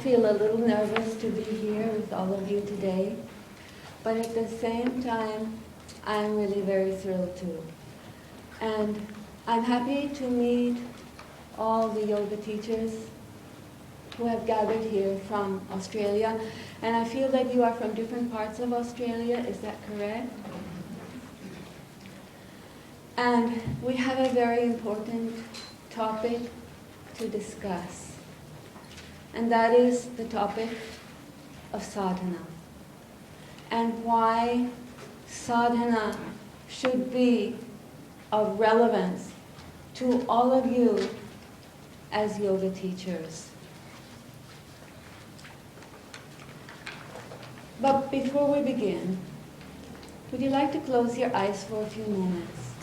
feel a little nervous to be here with all of you today, but at the same time, I'm really very thrilled too. And I'm happy to meet all the yoga teachers who have gathered here from Australia. And I feel that you are from different parts of Australia, is that correct? And we have a very important topic to discuss. And that is the topic of sadhana. And why sadhana should be of relevance to all of you as yoga teachers. But before we begin, would you like to close your eyes for a few moments?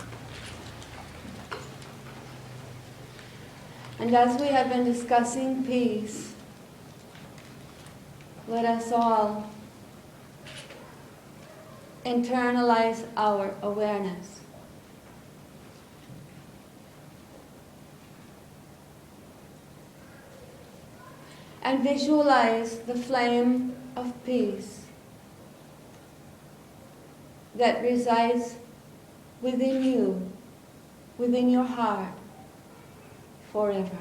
And as we have been discussing peace, let us all internalize our awareness. And visualize the flame of peace that resides within you, within your heart, forever.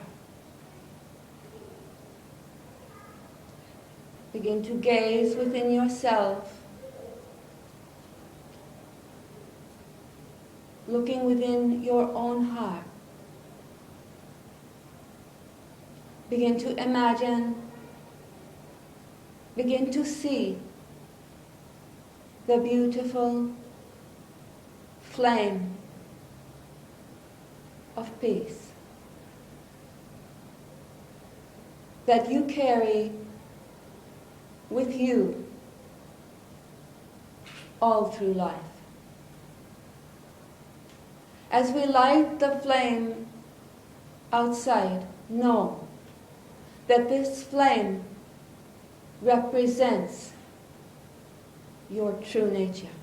Begin to gaze within yourself, looking within your own heart. Begin to imagine, begin to see the beautiful flame of peace that you carry with you all through life. As we light the flame outside, know that this flame represents your true nature.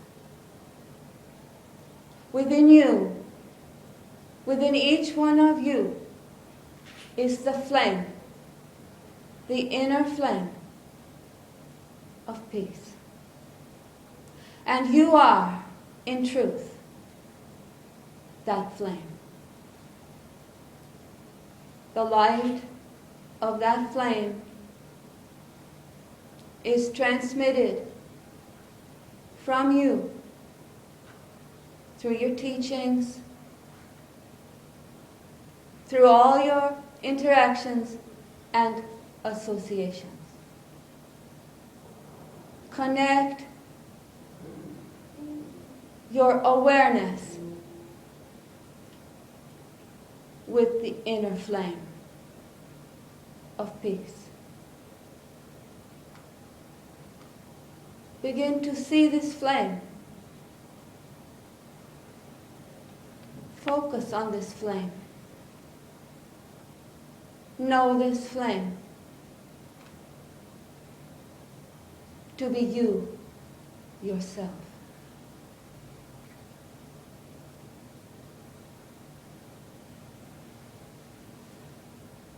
Within you, within each one of you, is the flame, the inner flame of peace. And you are, in truth, that flame. The light of that flame is transmitted from you through your teachings, through all your interactions and associations. Connect your awareness with the inner flame of peace. Begin to see this flame. Focus on this flame. Know this flame to be you, yourself.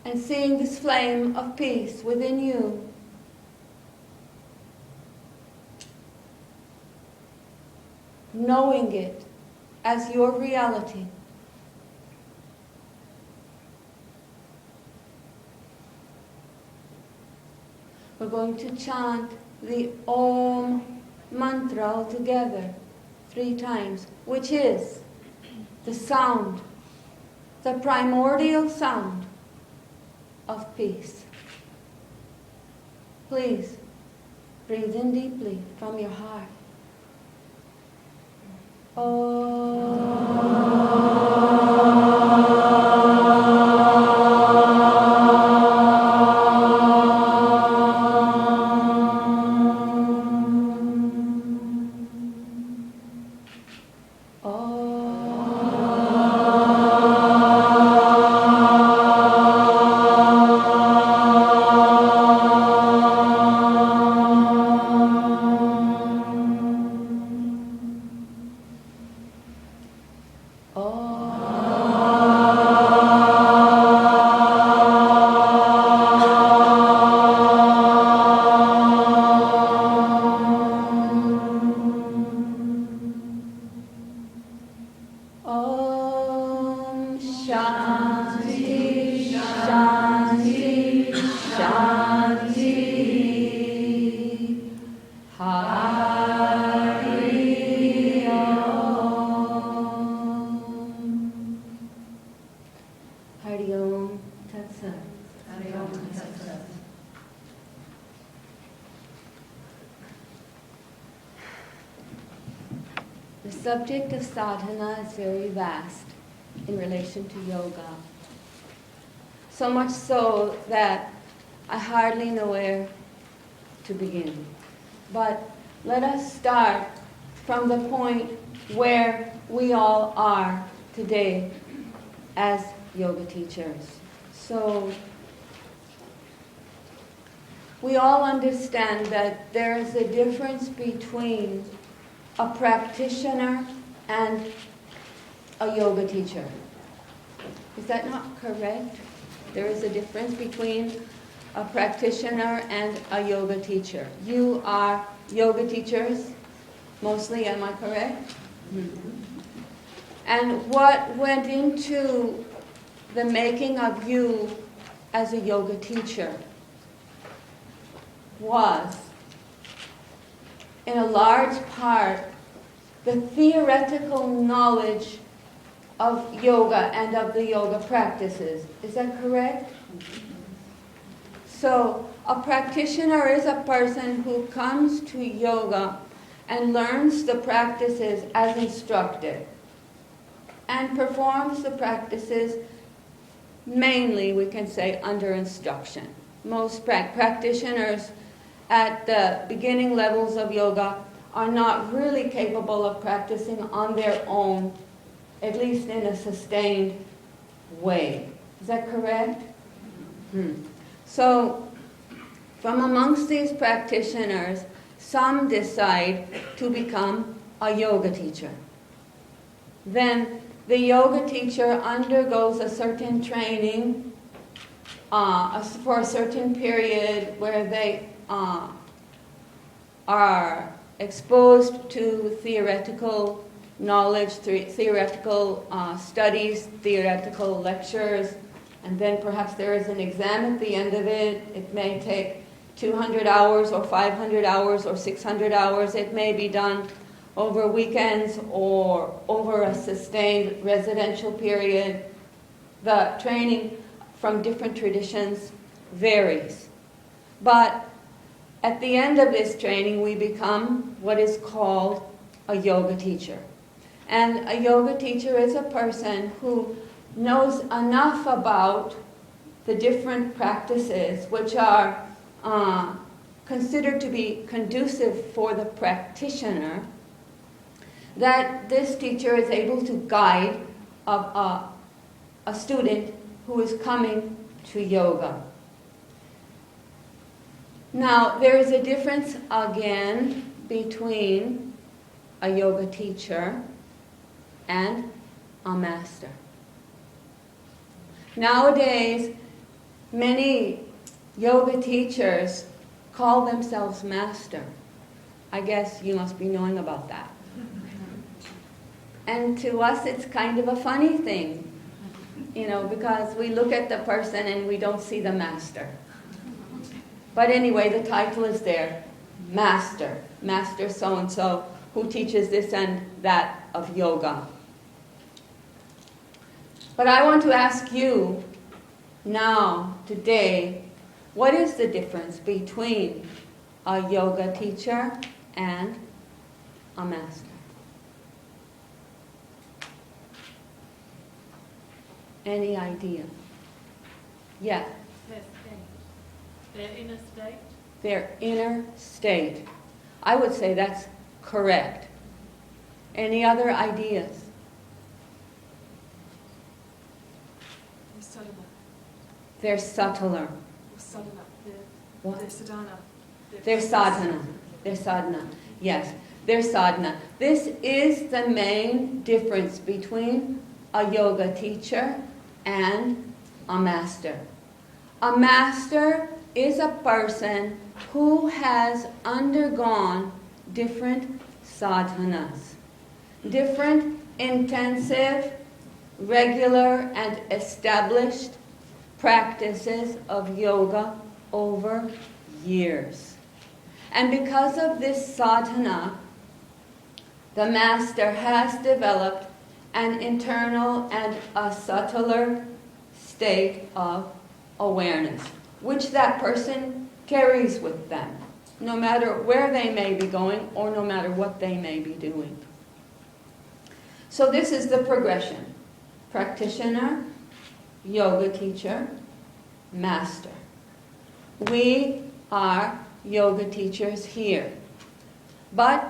And seeing this flame of peace within you, knowing it as your reality, we're going to chant the Om mantra all together 3 times, which is the sound, the primordial sound of peace. Please breathe in deeply from your heart. The subject of sadhana is very vast in relation to yoga. So much so that I hardly know where to begin. But let us start from the point where we all are today as yoga teachers. So we all understand that there is a difference between a practitioner and a yoga teacher. Is that not correct? There is a difference between a practitioner and a yoga teacher. You are yoga teachers, mostly, am I correct? Mm-hmm. And what went into the making of you as a yoga teacher was, in a large part, the theoretical knowledge of yoga and of the yoga practices. Is that correct? So, a practitioner is a person who comes to yoga and learns the practices as instructed and performs the practices mainly, we can say, under instruction. Most practitioners at the beginning levels of yoga are not really capable of practicing on their own, at least in a sustained way. Is that correct? So, from amongst these practitioners, some decide to become a yoga teacher. Then the yoga teacher undergoes a certain training for a certain period where they are exposed to theoretical knowledge, theoretical studies, theoretical lectures, and then perhaps there is an exam at the end of it. It may take 200 hours or 500 hours or 600 hours. It may be done over weekends or over a sustained residential period. The training from different traditions varies. But at the end of this training, we become what is called a yoga teacher. And a yoga teacher is a person who knows enough about the different practices which are considered to be conducive for the practitioner, that this teacher is able to guide a student who is coming to yoga. Now, there is a difference again between a yoga teacher and a master. Nowadays, many yoga teachers call themselves master. I guess you must be knowing about that. And to us, it's kind of a funny thing, because we look at the person and we don't see the master. But anyway, the title is there, master so-and-so, who teaches this and that of yoga. But I want to ask you now, today, what is the difference between a yoga teacher and a master? Any idea? Yeah. Their inner state? Their inner state. I would say that's correct. Any other ideas? They're subtler. What? They're sadhana. They're sadhana. Yes, they're sadhana. This is the main difference between a yoga teacher and a master. A master is a person who has undergone different sadhanas, different intensive, regular, and established practices of yoga over years. And because of this sadhana, the master has developed an internal and a subtler state of awareness, which that person carries with them, no matter where they may be going or no matter what they may be doing. So this is the progression. Practitioner, yoga teacher, master. We are yoga teachers here. But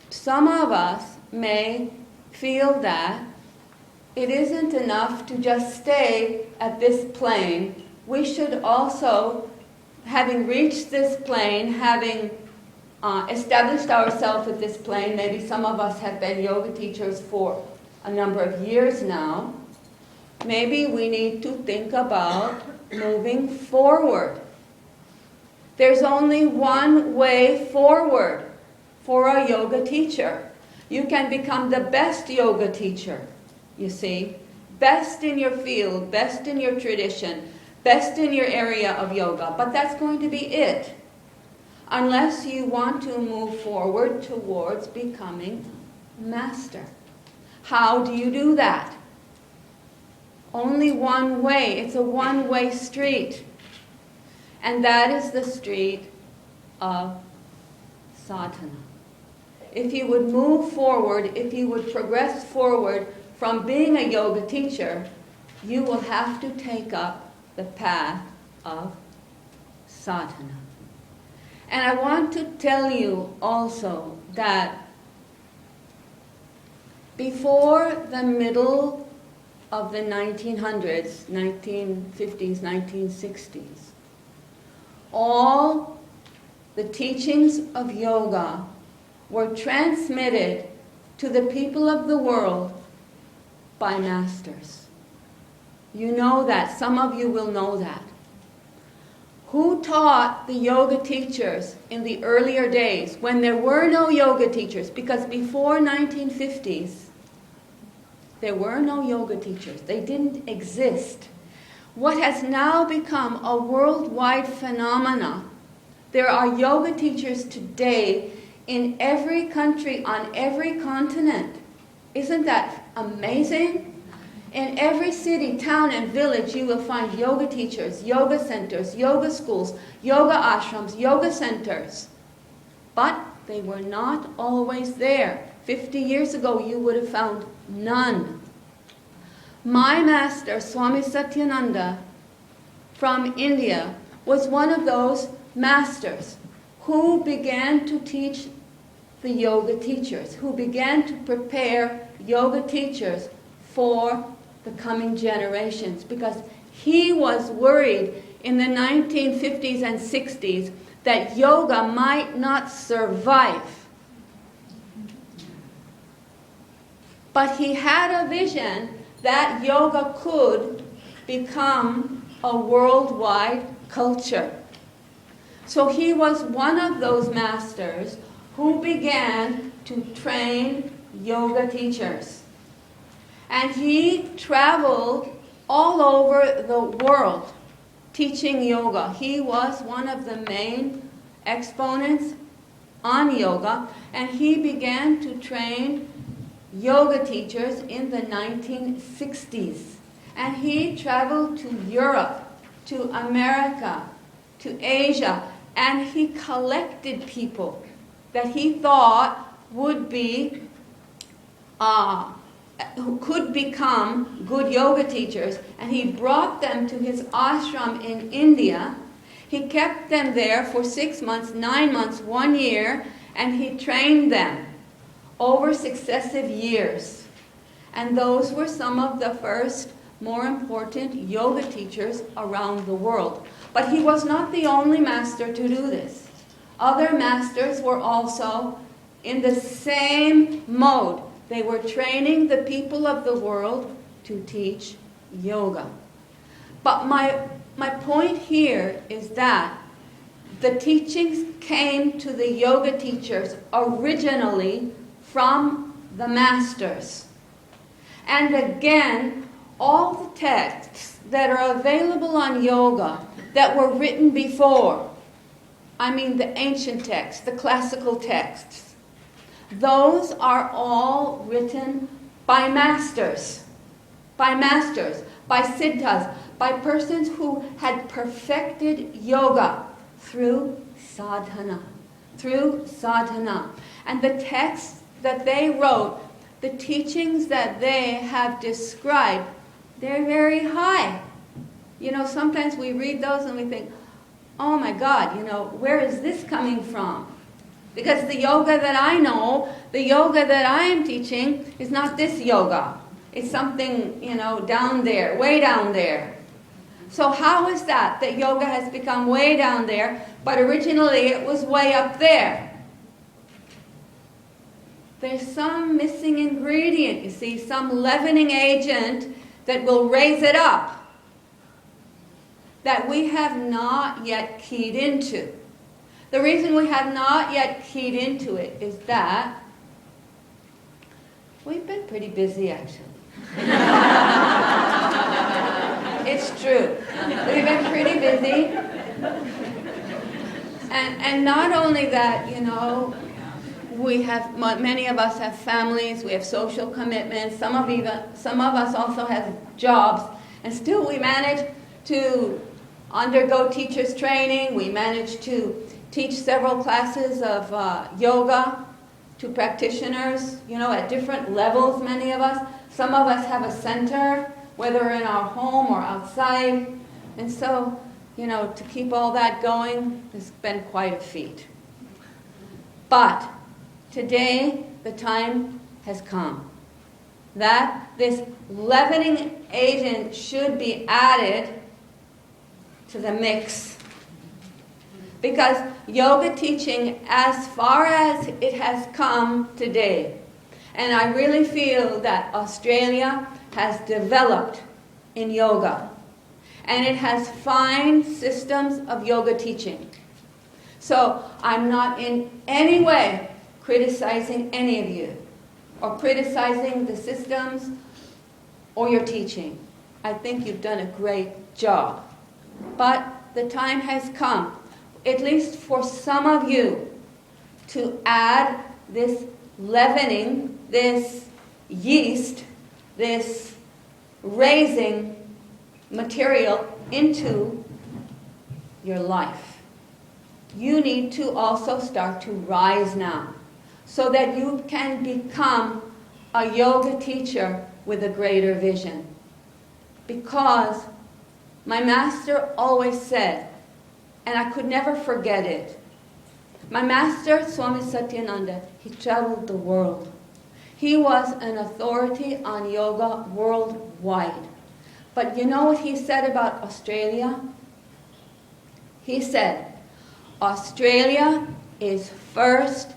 some of us may feel that it isn't enough to just stay at this plane. We should also, having reached this plane, having established ourselves at this plane, maybe some of us have been yoga teachers for a number of years now, maybe we need to think about moving forward. There's only one way forward for a yoga teacher. You can become the best yoga teacher, you see. Best in your field, best in your tradition, best in your area of yoga. But that's going to be it, unless you want to move forward towards becoming master. How do you do that? Only one way. It's a one-way street. And that is the street of sadhana. If you would move forward, if you would progress forward from being a yoga teacher, you will have to take up the path of sadhana. And I want to tell you also that before the middle of the 1900s, 1950s, 1960s, all the teachings of yoga were transmitted to the people of the world by masters. You know that. Some of you will know that. Who taught the yoga teachers in the earlier days when there were no yoga teachers? Because before 1950s, there were no yoga teachers. They didn't exist. What has now become a worldwide phenomenon, there are yoga teachers today in every country, on every continent. Isn't that amazing? In every city, town, and village, you will find yoga teachers, yoga centers, yoga schools, yoga ashrams, yoga centers. But they were not always there. 50 years ago, you would have found none. My master, Swami Satyadharma, from India, was one of those masters who began to teach the yoga teachers, who began to prepare yoga teachers for the coming generations, because he was worried in the 1950s and 60s that yoga might not survive. But he had a vision that yoga could become a worldwide culture. So he was one of those masters who began to train yoga teachers. And he traveled all over the world teaching yoga. He was one of the main exponents on yoga, and he began to train yoga teachers in the 1960s. And he traveled to Europe, to America, to Asia, and he collected people that he thought would be who could become good yoga teachers, and he brought them to his ashram in India. He kept them there for 6 months, 9 months, 1 year, and he trained them over successive years. And those were some of the first more important yoga teachers around the world. But he was not the only master to do this. Other masters were also in the same mode. They were training the people of the world to teach yoga. But my point here is that the teachings came to the yoga teachers originally from the masters. And again, all the texts that are available on yoga that were written before, I mean the ancient texts, the classical texts, those are all written by masters, by siddhas, by persons who had perfected yoga through sadhana. And the texts that they wrote, the teachings that they have described, they're very high. You know, sometimes we read those and we think, oh my God, you know, where is this coming from? Because the yoga that I know, the yoga that I am teaching is not this yoga. It's something, you know, down there, way down there. So how is that yoga has become way down there, but originally it was way up there? There's some missing ingredient, you see, some leavening agent that will raise it up that we have not yet keyed into. The reason we have not yet keyed into it is that we've been pretty busy, actually. It's true. We've been pretty busy. And not only that, you know, many of us have families, we have social commitments, some of us also have jobs, and still we manage to undergo teachers training, we manage to teach several classes of yoga to practitioners, you know, at different levels, many of us. Some of us have a center, whether in our home or outside. And so, you know, to keep all that going has been quite a feat. But today, the time has come that this leavening agent should be added to the mix. Because yoga teaching, as far as it has come today, and I really feel that Australia has developed in yoga, and it has fine systems of yoga teaching. So I'm not in any way criticizing any of you, or criticizing the systems or your teaching. I think you've done a great job. But the time has come, at least for some of you, to add this leavening, this yeast, this raising material into your life. You need to also start to rise now, so that you can become a yoga teacher with a greater vision. Because my master always said, and I could never forget it, my master, Swami Satyadharma, he traveled the world. He was an authority on yoga worldwide. But you know what he said about Australia? He said, Australia is first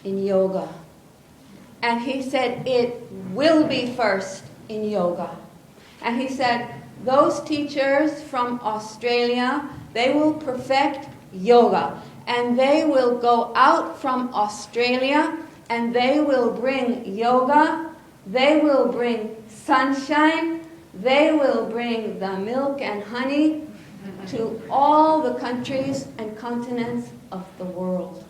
in yoga. And he said, it will be first in yoga. And he said, those teachers from Australia, they will perfect yoga. And they will go out from Australia and they will bring yoga, they will bring sunshine, they will bring the milk and honey to all the countries and continents of the world.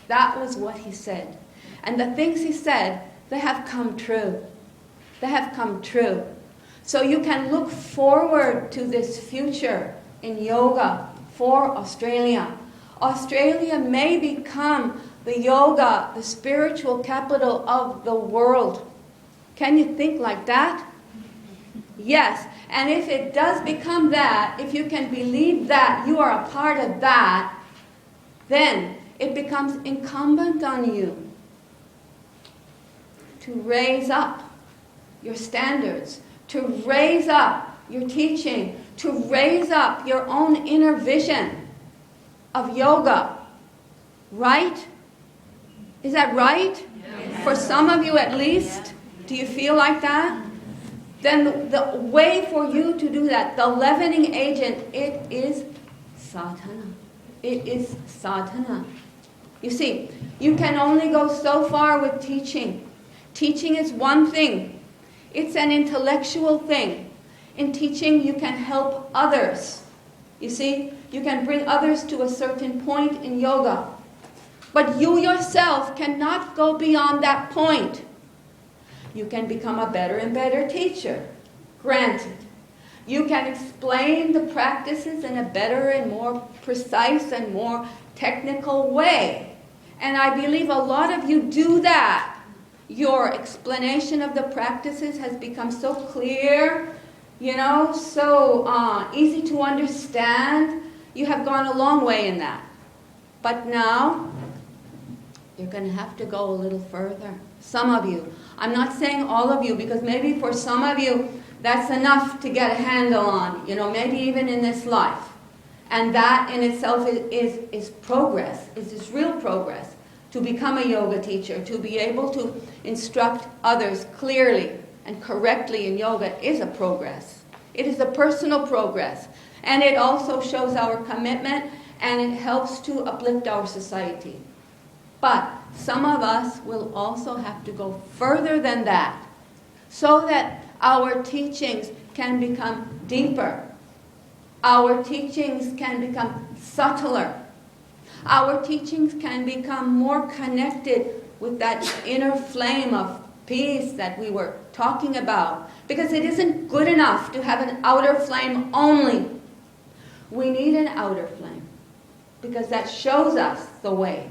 That was what he said. And the things he said, they have come true. They have come true. So you can look forward to this future in yoga for Australia. Australia may become the yoga, the spiritual capital of the world. Can you think like that? Yes. And if it does become that, if you can believe that you are a part of that, then it becomes incumbent on you to raise up your standards, to raise up your teaching, to raise up your own inner vision of yoga. Right? Is that right? Yes. For some of you at least? Do you feel like that? Then the way for you to do that, the leavening agent, it is sadhana. It is sadhana. You see, you can only go so far with teaching. Teaching is one thing. It's an intellectual thing. In teaching, you can help others. You see, you can bring others to a certain point in yoga. But you yourself cannot go beyond that point. You can become a better and better teacher, granted. You can explain the practices in a better and more precise and more technical way. And I believe a lot of you do that. your explanation of the practices has become so clear, so easy to understand. You have gone a long way in that. But now, you're going to have to go a little further. Some of you. I'm not saying all of you, because maybe for some of you, that's enough to get a handle on, maybe even in this life. And that in itself is progress, is real progress. To become a yoga teacher, to be able to instruct others clearly and correctly in yoga is a progress. It is a personal progress. And it also shows our commitment, and it helps to uplift our society. But some of us will also have to go further than that, so that our teachings can become deeper. Our teachings can become subtler. Our teachings can become more connected with that inner flame of peace that we were talking about. Because it isn't good enough to have an outer flame only. We need an outer flame, because that shows us the way.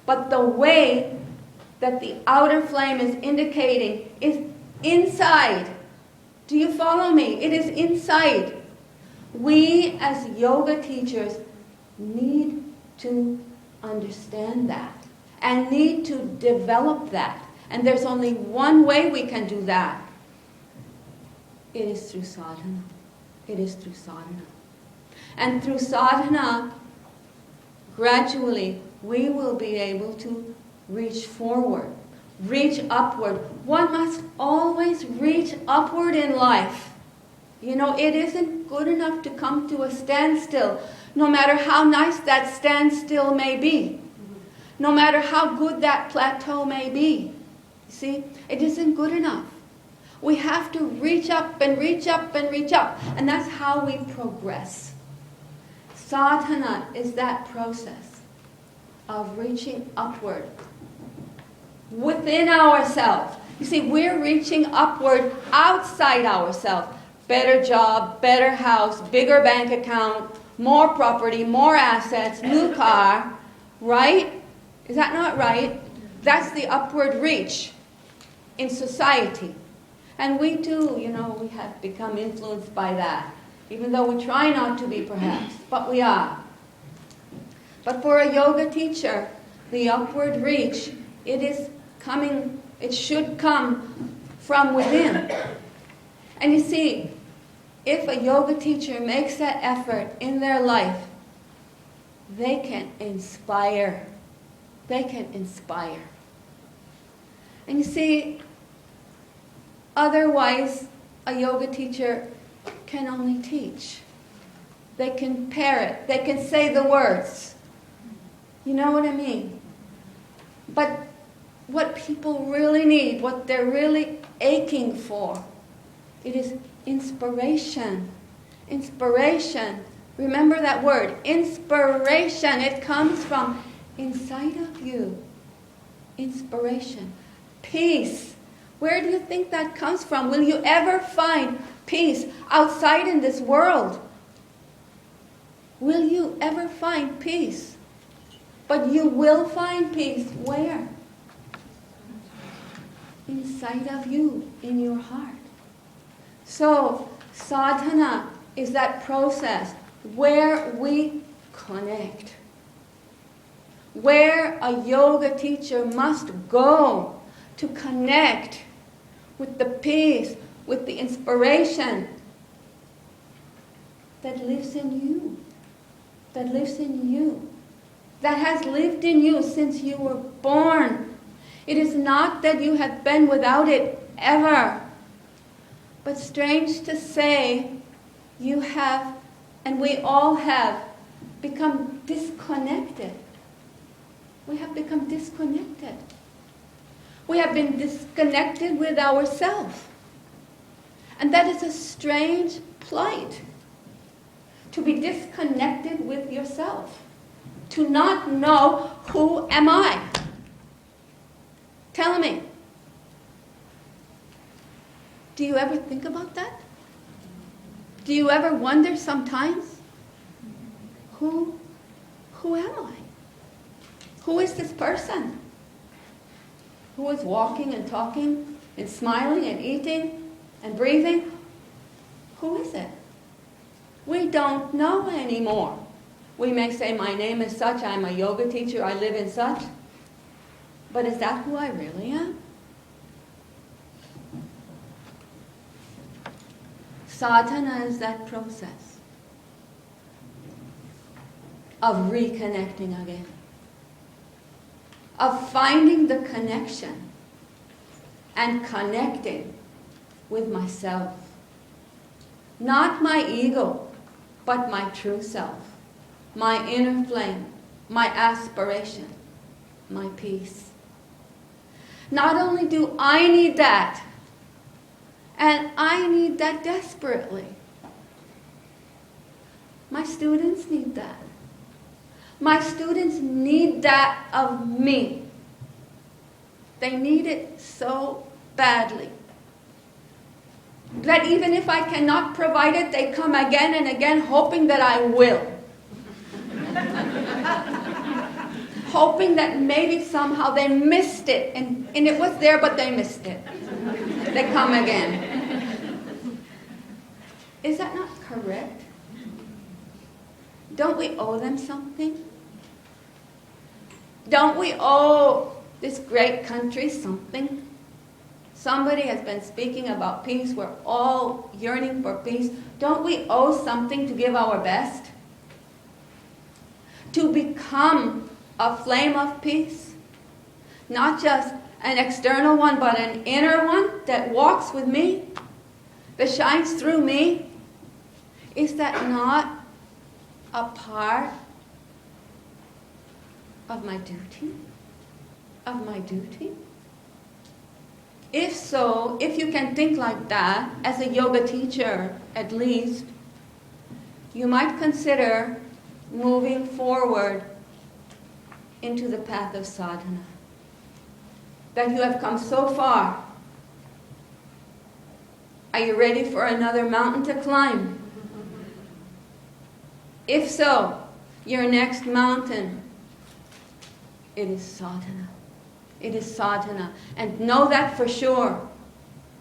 But the way that the outer flame is indicating is inside. Do you follow me? It is inside. We as yoga teachers need to understand that and need to develop that. And there's only one way we can do that. It is through sadhana. It is through sadhana. And through sadhana, gradually, we will be able to reach forward, reach upward. One must always reach upward in life. It isn't good enough to come to a standstill, no matter how nice that standstill may be, no matter how good that plateau may be. See, it isn't good enough. We have to reach up and reach up and reach up, and that's how we progress. Sadhana is that process of reaching upward within ourselves. You see, we're reaching upward outside ourselves. Better job, better house, bigger bank account, more property, more assets, new car, right? Is that not right? That's the upward reach in society. And we too, we have become influenced by that. Even though we try not to be, perhaps, but we are. But for a yoga teacher, the upward reach, it should come from within. And you see, if a yoga teacher makes that effort in their life, they can inspire. They can inspire. And you see, otherwise, a yoga teacher can only teach. They can parrot. They can say the words. You know what I mean? But what people really need, what they're really aching for, it is inspiration. Inspiration. Remember that word, inspiration. It comes from inside of you. Inspiration. Peace. Where do you think that comes from? Will you ever find peace outside in this world? Will you ever find peace? But you will find peace where? Inside of you, in your heart. So, sadhana is that process where we connect. Where a yoga teacher must go to connect with the peace, with the inspiration that lives in you. That lives in you. That has lived in you since you were born. It is not that you have been without it ever. But strange to say, you have, and we all have, become disconnected. We have become disconnected. We have been disconnected with ourselves. And that is a strange plight. To be disconnected with yourself. To not know, who am I? Tell me. Do you ever think about that? Do you ever wonder sometimes, who am I? Who is this person? who is walking and talking and smiling and eating and breathing? Who is it? We don't know anymore. We may say, my name is such, I'm a yoga teacher, I live in such. But is that who I really am? Sadhana is that process of reconnecting again, of finding the connection and connecting with myself. Not my ego, but my true self, my inner flame, my aspiration, my peace. Not only do I need that, and I need that desperately, my students need that. My students need that of me. They need it so badly that even if I cannot provide it, they come again and again hoping that I will. Hoping that maybe somehow they missed it, and it was there, but they missed it. They come again. Is that not correct? Don't we owe them something? Don't we owe this great country something? Somebody has been speaking about peace. We're all yearning for peace. Don't we owe something to give our best? To become a flame of peace? Not just an external one, but an inner one that walks with me, that shines through me? Is that not a part of my duty? Of my duty? If so, if you can think like that, as a yoga teacher at least, you might consider moving forward into the path of sadhana. That you have come so far. Are you ready for another mountain to climb? If so, your next mountain, it is sadhana. It is sadhana. And know that for sure.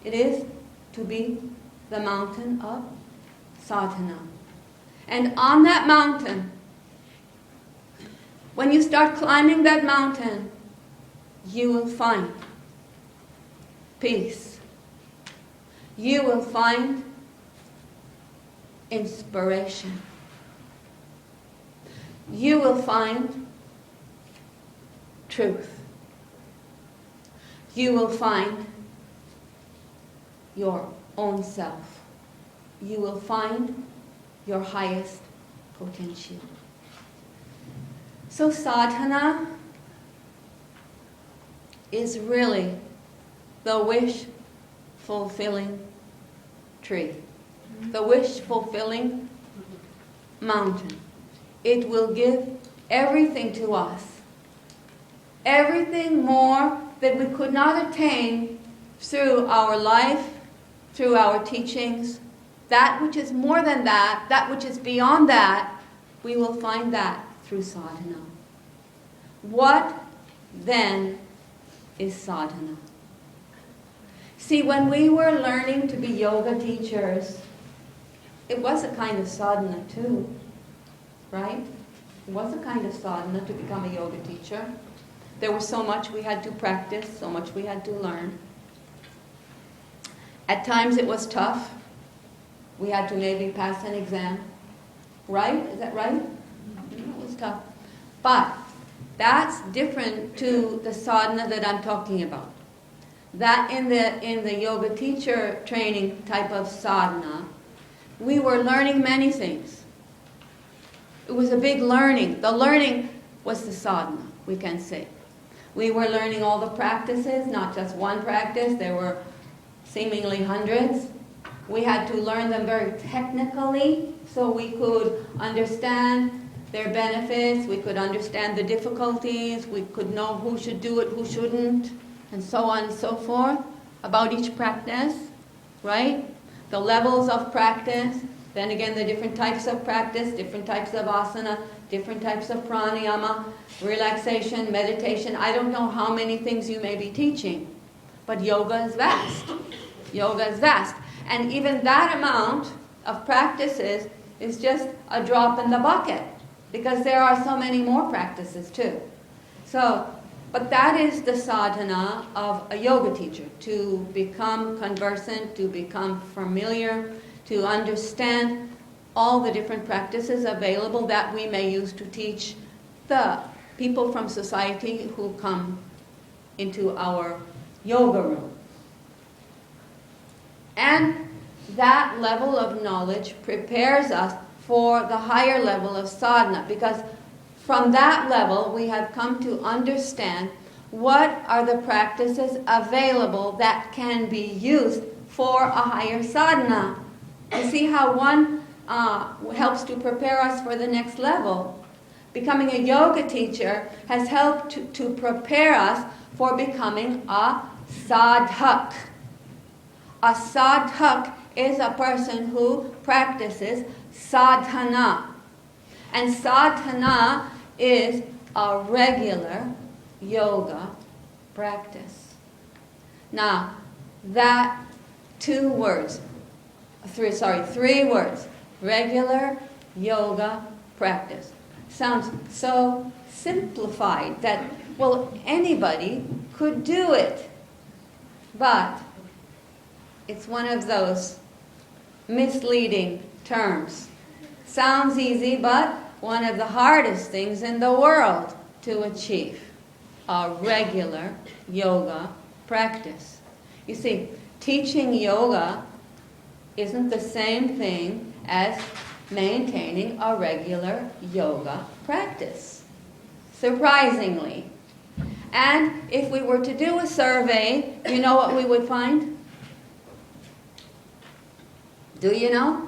It is to be the mountain of sadhana. And on that mountain, when you start climbing that mountain, you will find peace. You will find inspiration. You will find truth. You will find your own self. You will find your highest potential. So sadhana is really the wish-fulfilling tree, the wish-fulfilling mountain. It will give everything to us, everything more that we could not attain through our life, through our teachings. That which is more than that, that which is beyond that, we will find that through sadhana. What then is sadhana? See, when we were learning to be yoga teachers, it was a kind of sadhana too, right? It was a kind of sadhana to become a yoga teacher. There was so much we had to practice, so much we had to learn. At times it was tough. We had to maybe pass an exam. Right? Is that right? It was tough. But that's different to the sadhana that I'm talking about. That in the yoga teacher training type of sadhana, we were learning many things. It was a big learning. The learning was the sadhana, we can say. We were learning all the practices, not just one practice. There were seemingly hundreds. We had to learn them very technically so we could understand their benefits, we could understand the difficulties, we could know who should do it, who shouldn't, and so on and so forth about each practice, right? The levels of practice, then again the different types of practice, different types of asana, different types of pranayama, relaxation, meditation. I don't know how many things you may be teaching, but yoga is vast. Yoga is vast. And even that amount of practices is just a drop in the bucket, because there are so many more practices too. But that is the sadhana of a yoga teacher, to become conversant, to become familiar, to understand all the different practices available that we may use to teach the people from society who come into our yoga room. And that level of knowledge prepares us for the higher level of sadhana, because from that level we have come to understand what are the practices available that can be used for a higher sadhana. You see how one helps to prepare us for the next level. Becoming a yoga teacher has helped to prepare us for becoming a sadhak. A sadhak is a person who practices sadhana. And sadhana is a regular yoga practice. Now, that three words, regular yoga practice, sounds so simplified that, well, anybody could do it. But it's one of those misleading terms. Sounds easy, but one of the hardest things in the world to achieve. A regular yoga practice. You see, teaching yoga isn't the same thing as maintaining a regular yoga practice, surprisingly. And if we were to do a survey, you know what we would find? Do you know?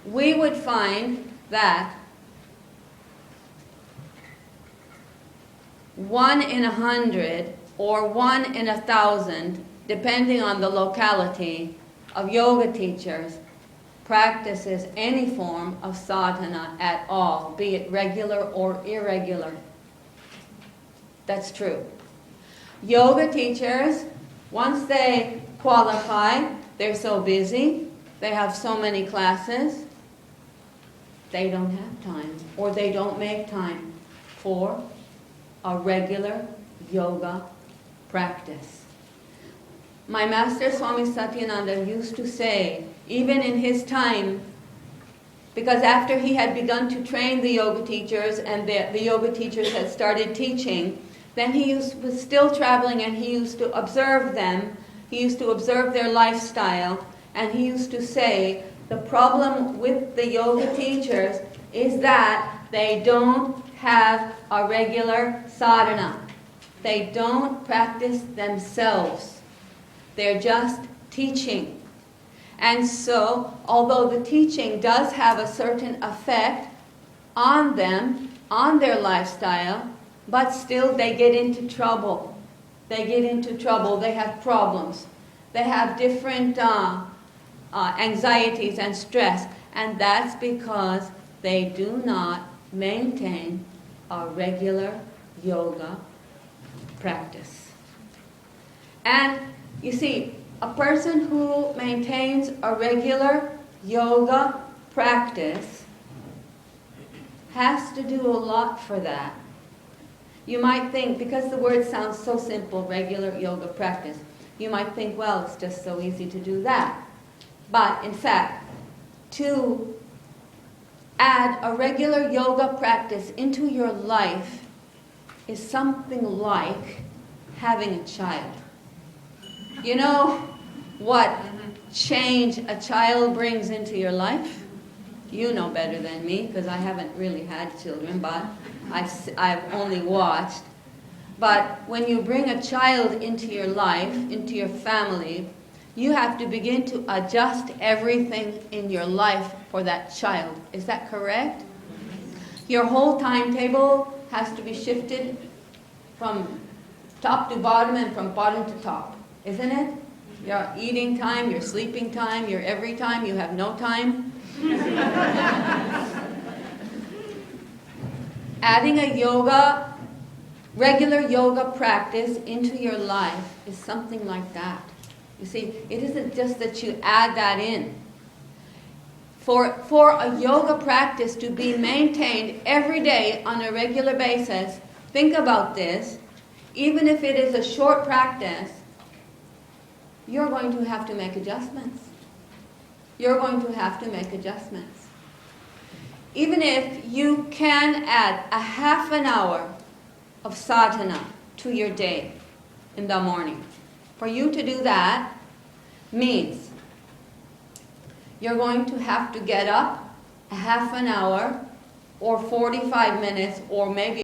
We would find that 1 in 100 or 1 in 1,000, depending on the locality, of yoga teachers practices any form of sadhana at all, be it regular or irregular. That's true. Yoga teachers, once they qualify, they're so busy, they have so many classes, they don't have time, or they don't make time for a regular yoga practice. My master Swami Satyadharma used to say, even in his time, because after he had begun to train the yoga teachers and the yoga teachers had started teaching, then he was still traveling and he used to observe them, he used to observe their lifestyle, and he used to say, the problem with the yoga teachers is that they don't have a regular sadhana. They don't practice themselves. They're just teaching. And so, although the teaching does have a certain effect on them, on their lifestyle, but still they get into trouble. They get into trouble. They have problems. They have different anxieties and stress. And that's because they do not maintain a regular yoga practice. And you see, a person who maintains a regular yoga practice has to do a lot for that. You might think, because the word sounds so simple, regular yoga practice, you might think, well, it's just so easy to do that. But in fact, to add a regular yoga practice into your life is something like having a child. You know what change a child brings into your life? You know better than me, because I haven't really had children, but I've only watched. But when you bring a child into your life, into your family, you have to begin to adjust everything in your life for that child. Is that correct? Your whole timetable has to be shifted from top to bottom and from bottom to top, isn't it? Your eating time, your sleeping time, your every time, you have no time. Adding regular yoga practice into your life is something like that. You see, it isn't just that you add that in. For a yoga practice to be maintained every day on a regular basis, think about this, even if it is a short practice, you're going to have to make adjustments. You're going to have to make adjustments. Even if you can add a half an hour of sadhana to your day in the morning, for you to do that means you're going to have to get up a half an hour or 45 minutes or maybe